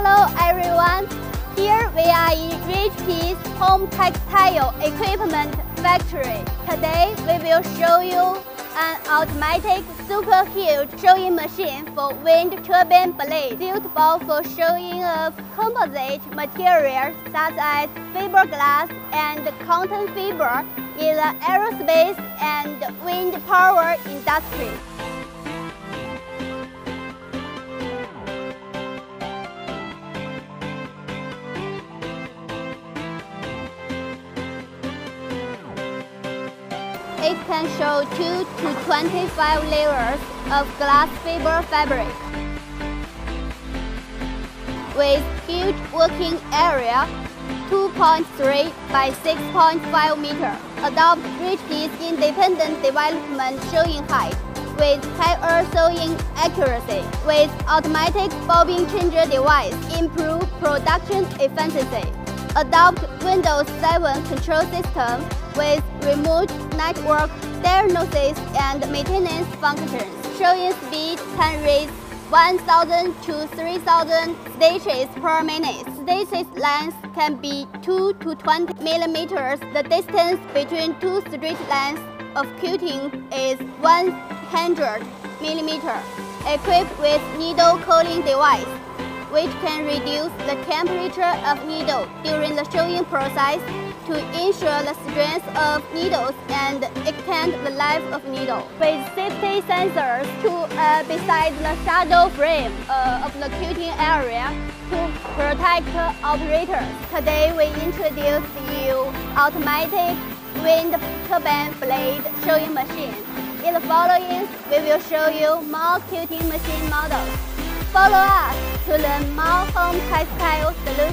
Hello everyone, here we are in Richpiece Home Textile Equipment Factory. Today we will show you an automatic super huge sewing machine for wind turbine blades, suitable for sewing of composite materials such as fiberglass and cotton fiber in the aerospace and wind power industry. It can show 2 to 25 layers of glass fiber fabric. With huge working area, 2.3 by 6.5 meter, adopt Richpiece independent development sewing height with higher sewing accuracy. With automatic bobbin changer device, improve production efficiency. Adopt Windows 7 control system with remote network diagnosis and maintenance functions. Sewing speed can reach 1,000 to 3,000 stitches per minute. Stitches length can be 2 to 20 millimeters. The distance between two straight lines of quilting is 100 millimeters. Equipped with needle cooling device, which can reduce the temperature of needle during the sewing process to ensure the strength of needles and extend the life of needle. With safety sensors beside the shadow frame of the quilting area to protect operators. Today we introduce you automatic wind turbine blade sewing machine. In the following, we will show you more quilting machine models. Follow us to learn more home textile solutions.